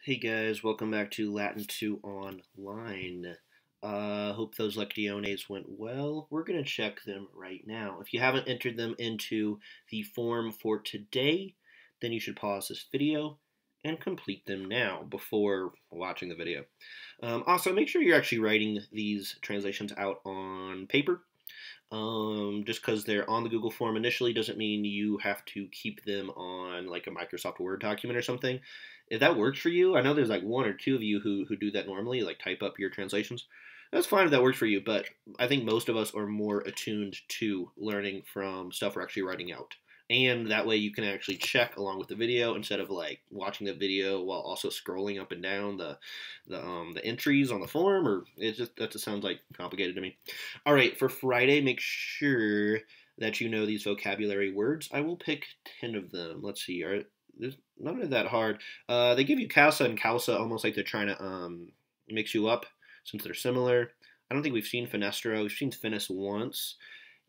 Hey guys, welcome back to Latin 2 Online. Hope those lectiones went well. We're going to check them right now. If you haven't entered them into the form for today, then you should pause this video and complete them now before watching the video. Also, make sure you're actually writing these translations out on paper. Just because they're on the Google form initially doesn't mean you have to keep them on like a Microsoft Word document or something. If that works for you, I know there's like one or two of you who do that normally, like type up your translations. That's fine if that works for you, but I think most of us are more attuned to learning from stuff we're actually writing out. And that way you can actually check along with the video instead of like watching the video while also scrolling up and down the entries on the form, or that just sounds like complicated to me. All right, for Friday, make sure that you know these vocabulary words. I will pick 10 of them. Let's see. There's none of that hard. They give you causa and causa almost like they're trying to mix you up since they're similar. I don't think we've seen Fenestra. We've seen Finis once.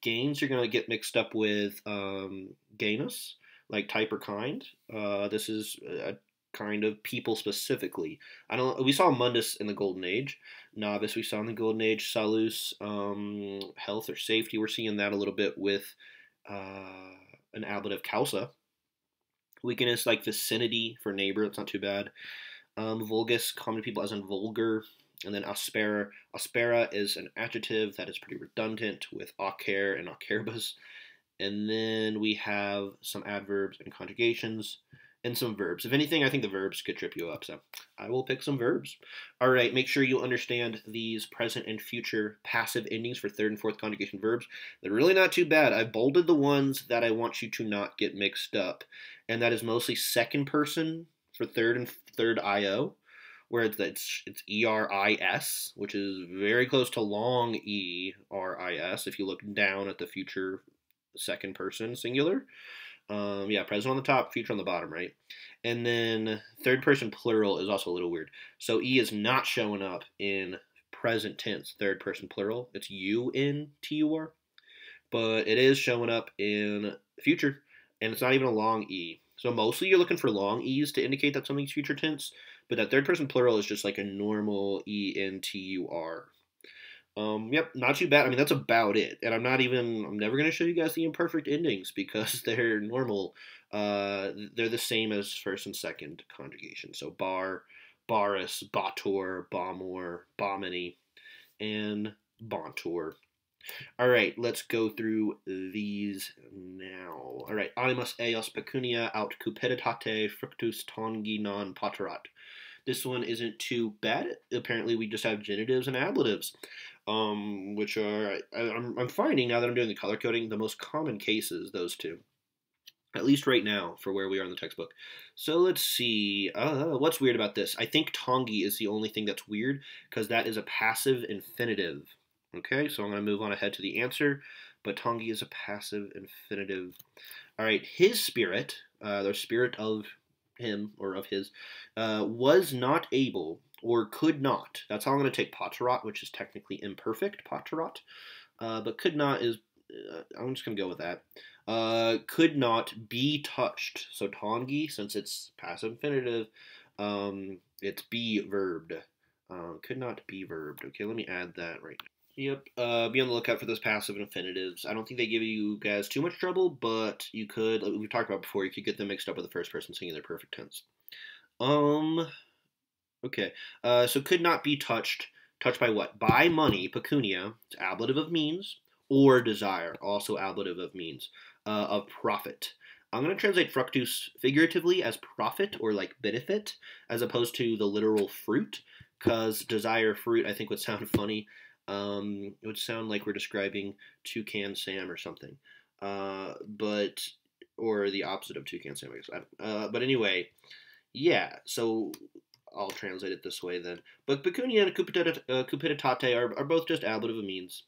Gains you're going to get mixed up with Gainus, like type or kind. This is a kind of people specifically. We saw Mundus in the Golden Age. Novice we saw in the Golden Age. Salus, health or safety. We're seeing that a little bit with an ablative causa. Weakness like vicinity for neighbor. That's not too bad. Vulgus, common to people as in vulgar. And then aspera. Aspera is an adjective that is pretty redundant with acer and aceribus. And then we have some adverbs and conjugations and some verbs. If anything, I think the verbs could trip you up, so I will pick some verbs. All right, make sure you understand these present and future passive endings for third and fourth conjugation verbs. They're really not too bad. I bolded the ones that I want you to not get mixed up, and that is mostly second person for third and third IO, where it's ERIS, which is very close to long ERIS if you look down at the future second person singular. Present on the top, future on the bottom, right? And then third person plural is also a little weird. So E is not showing up in present tense, third person plural. It's UNTUR, but it is showing up in future, and it's not even a long E. So mostly you're looking for long E's to indicate that something's future tense, but that third person plural is just like a normal ENTUR. Yep, not too bad. I mean, that's about it. And I'm never going to show you guys the imperfect endings because they're normal. They're the same as first and second conjugation. So bar, baris, bator, bomor, bomini, and bontor. All right, let's go through these now. All right, animus eos pecunia aut cupiditate fructus tongi non paterat. This one isn't too bad. Apparently, we just have genitives and ablatives, which are, I'm finding now that I'm doing the color coding, the most common cases, those two. At least right now, for where we are in the textbook. So let's see. What's weird about this? I think tongi is the only thing that's weird, because that is a passive infinitive. Okay, so I'm going to move on ahead to the answer, but tongi is a passive infinitive. All right, his spirit, the spirit of him or of his, was not able or could not. That's how I'm going to take paterat, which is technically imperfect paterat, but could not is. I'm just going to go with that. Could not be touched. So tongi, since it's passive infinitive, it's be verbed. Could not be verbed. Okay, let me add that right now. Yep, be on the lookout for those passive infinitives. I don't think they give you guys too much trouble, but you could, like we've talked about before, you could get them mixed up with the first person singular perfect tense. Okay, so could not be touched. Touched by what? By money, pecunia, it's ablative of means, or desire, also ablative of means, of profit. I'm going to translate fructus figuratively as profit or like benefit, as opposed to the literal fruit, because desire fruit I think would sound funny. It would sound like we're describing Toucan Sam or something, or the opposite of Toucan Sam, I guess. But anyway, yeah. So I'll translate it this way then. But pecunia and cupiditate are both just ablative of means.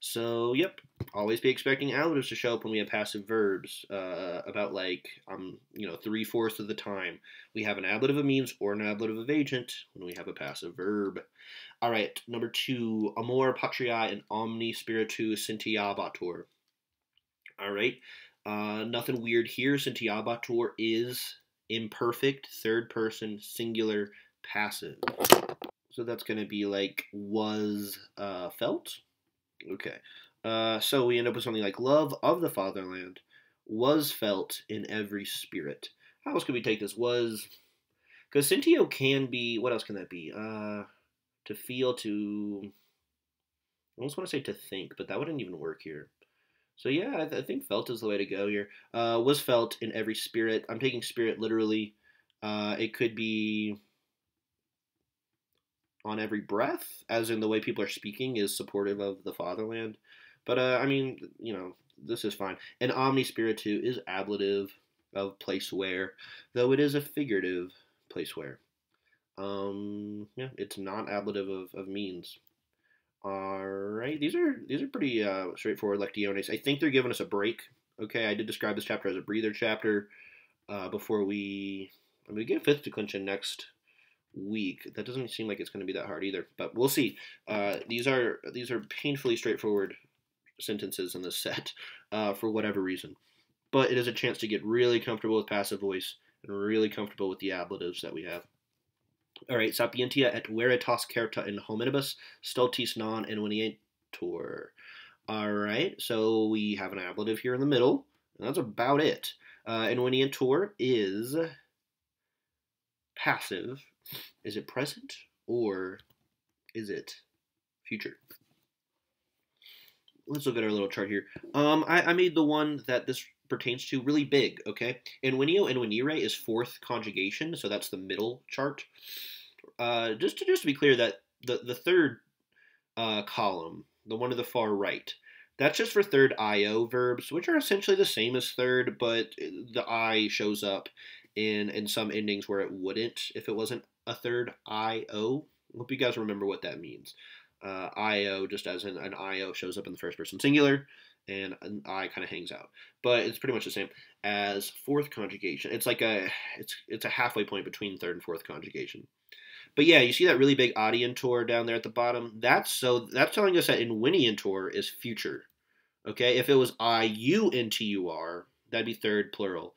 So yep, always be expecting ablatives to show up when we have passive verbs. About like 3/4 of the time we have an ablative of means or an ablative of agent when we have a passive verb. All right, number 2, amor patriae and omni spiritu sentiabatur. All right, nothing weird here. Sentiabatur is imperfect, third person, singular, passive. So that's going to be like was felt. Okay. So we end up with something like love of the fatherland was felt in every spirit. How else could we take this? Was, because sentio can be, what else can that be? To feel, to, I almost want to say to think, but that wouldn't even work here. So yeah, I think felt is the way to go here. Was felt in every spirit. I'm taking spirit literally. It could be on every breath, as in the way people are speaking is supportive of the fatherland. But I mean, this is fine. And omni spiritu is ablative of place where, though it is a figurative place where. Yeah, it's not ablative of means. All right, these are pretty straightforward lectiones. I think they're giving us a break. Okay, I did describe this chapter as a breather chapter before we get fifth declension next week. That doesn't seem like it's going to be that hard either, but we'll see. These are painfully straightforward sentences in this set for whatever reason, but it is a chance to get really comfortable with passive voice and really comfortable with the ablatives that we have. All right, sapientia et veritas certa in hominibus stultis non invenientur. All right, so we have an ablative here in the middle, and that's about it. Invenientur is passive. Is it present or is it future? Let's look at our little chart here. I made the one that this pertains to really big, okay? Invenio and venire is fourth conjugation, so that's the middle chart. Just to be clear, that the third column, the one to the far right, that's just for third IO verbs, which are essentially the same as third, but the I shows up in some endings where it wouldn't if it wasn't a third IO. Hope you guys remember what that means. IO, just as in an IO shows up in the first person singular, and an I kind of hangs out. But it's pretty much the same as fourth conjugation. It's like it's a halfway point between third and fourth conjugation. But yeah, you see that really big audientor down there at the bottom? That's telling us that invenientur is future. Okay, if it was IUNTUR, that'd be third plural.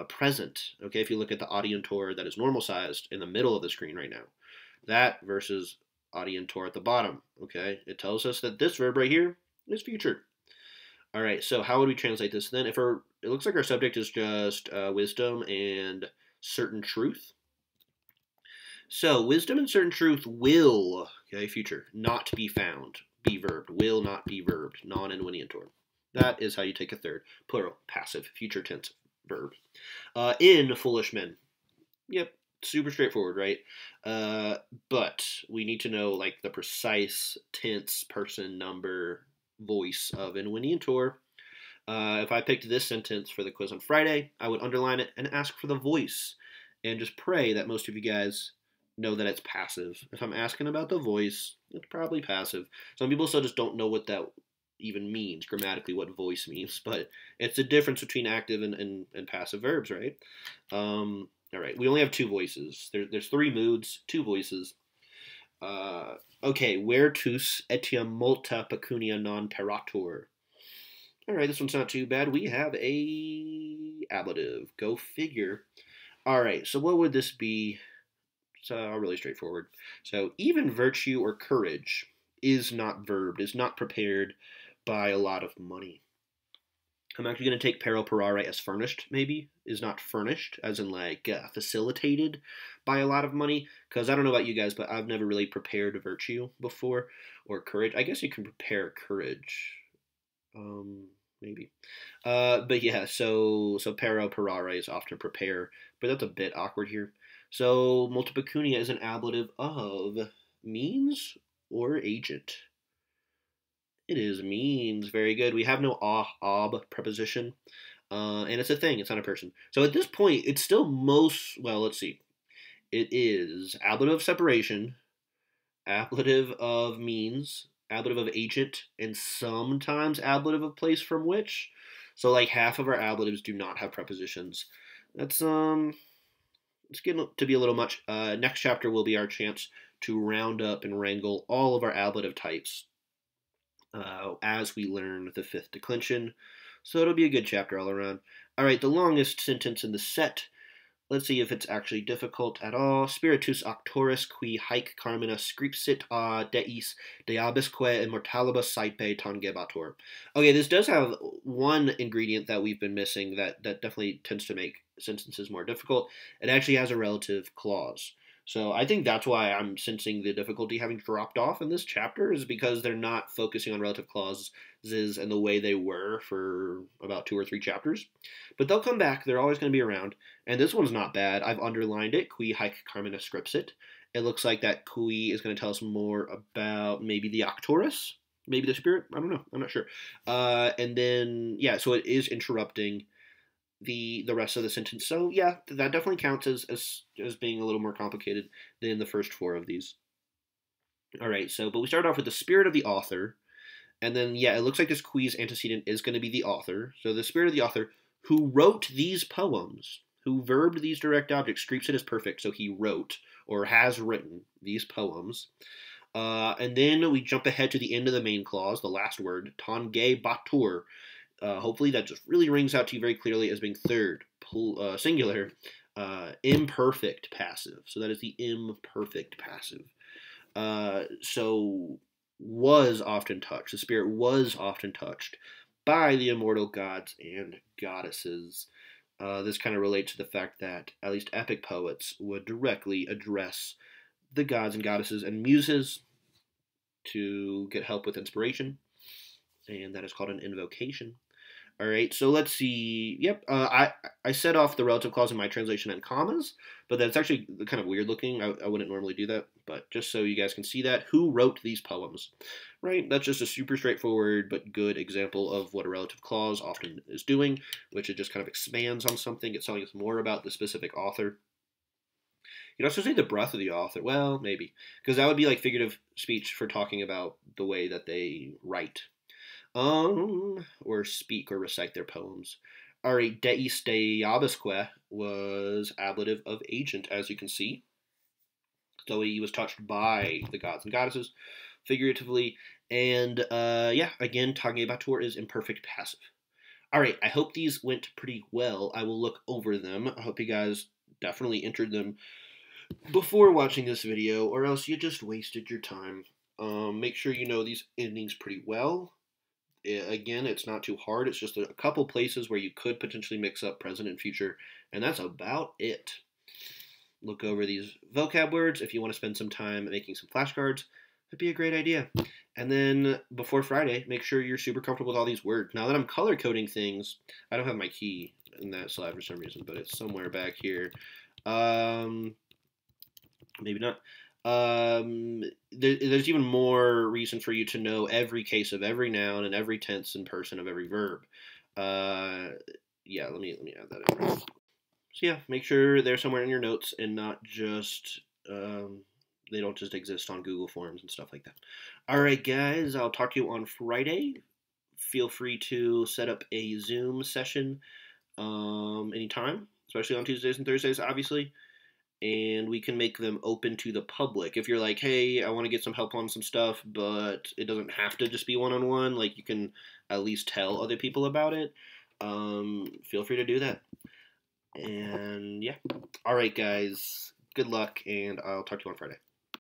Present. Okay, if you look at the audientor that is normal sized in the middle of the screen right now, that versus audientor at the bottom. Okay, it tells us that this verb right here is future. All right, so how would we translate this then? It looks like our subject is just wisdom and certain truth. So wisdom and certain truth will, okay, future, not be found, be verbed, will not be verbed, non-invenientur. That is how you take a third, plural, passive, future tense verb. In foolish men. Yep, super straightforward, right? But we need to know like the precise tense, person, number, voice of invenientur. If I picked this sentence for the quiz on Friday, I would underline it and ask for the voice, and just pray that most of you guys know that it's passive. If I'm asking about the voice, it's probably passive. Some people still just don't know what that even means, grammatically what voice means, but it's the difference between active and passive verbs, right? All right, we only have two voices. There's three moods, two voices. Okay, vertus etiam multa pecunia non peratur. All right, this one's not too bad. We have a ablative. Go figure. All right, so what would this be? It's really straightforward. So even virtue or courage is not verbed, is not prepared by a lot of money. I'm actually going to take pero parare as furnished, maybe, is not furnished, as in like facilitated by a lot of money, because I don't know about you guys, but I've never really prepared virtue before, or courage. I guess you can prepare courage, maybe. But yeah, so pero parare is often prepare, but that's a bit awkward here. So multipecunia is an ablative of means or agent. It is means. Very good. We have no ob preposition. And it's a thing. It's not a person. So at this point, it's still well, let's see. It is ablative of separation, ablative of means, ablative of agent, and sometimes ablative of place from which. So like half of our ablatives do not have prepositions. That's it's getting to be a little much. Next chapter will be our chance to round up and wrangle all of our ablative types as we learn the fifth declension. So it'll be a good chapter all around. All right, the longest sentence in the set Let's see if it's actually difficult at all. Spiritus auctoris qui haec carmina scripsit a deis diabisque immortalibus saepe tangebatur. Okay, this does have one ingredient that we've been missing that definitely tends to make sentences more difficult. It actually has a relative clause. So I think that's why I'm sensing the difficulty having dropped off in this chapter, is because they're not focusing on relative clauses in the way they were for about 2 or 3 chapters. But they'll come back. They're always going to be around. And this one's not bad. I've underlined it. Qui haec carmina scripsit. It looks like that qui is going to tell us more about maybe the Octorus, maybe the spirit. I don't know. I'm not sure. And then, yeah, so it is interrupting the rest of the sentence. So, yeah, that definitely counts as being a little more complicated than the first 4 of these. All right, so, but we start off with the spirit of the author. And then, yeah, it looks like this qui's antecedent is going to be the author. So the spirit of the author who wrote these poems, who verbed these direct objects. Scripsit is perfect, so he wrote or has written these poems. And then we jump ahead to the end of the main clause, the last word, tangebatur. Hopefully that just really rings out to you very clearly as being third, singular, imperfect passive. So that is the imperfect passive. So was often touched. The spirit was often touched by the immortal gods and goddesses. This kind of relates to the fact that at least epic poets would directly address the gods and goddesses and muses to get help with inspiration, and that is called an invocation. All right, so let's see. Yep, I set off the relative clause in my translation in commas, but that's actually kind of weird looking. I wouldn't normally do that, but just so you guys can see that, who wrote these poems, right? That's just a super straightforward but good example of what a relative clause often is doing, which it just kind of expands on something. It's telling us more about the specific author. You'd also say the breath of the author. Well, maybe, because that would be like figurative speech for talking about the way that they write. Or speak or recite their poems. All right, deis diabisque was ablative of agent, as you can see. So he was touched by the gods and goddesses, figuratively. And yeah, again, tangebatur is imperfect passive. All right, I hope these went pretty well. I will look over them. I hope you guys definitely entered them before watching this video, or else you just wasted your time. Make sure you know these endings pretty well. Again, it's not too hard. It's just a couple places where you could potentially mix up present and future, and that's about it. Look over these vocab words. If you want to spend some time making some flashcards, that'd be a great idea. And then before Friday, make sure you're super comfortable with all these words. Now that I'm color coding things, I don't have my key in that slide for some reason, but it's somewhere back here. Maybe not. There's even more reason for you to know every case of every noun and every tense and person of every verb. Yeah, let me add that in. So yeah, make sure they're somewhere in your notes and not just they don't just exist on Google Forms and stuff like that. All right, guys, I'll talk to you on Friday. Feel free to set up a Zoom session anytime, especially on Tuesdays and Thursdays, obviously. And we can make them open to the public. If you're like, hey, I want to get some help on some stuff, but it doesn't have to just be one-on-one, like you can at least tell other people about it, feel free to do that. And yeah. All right, guys. Good luck, and I'll talk to you on Friday.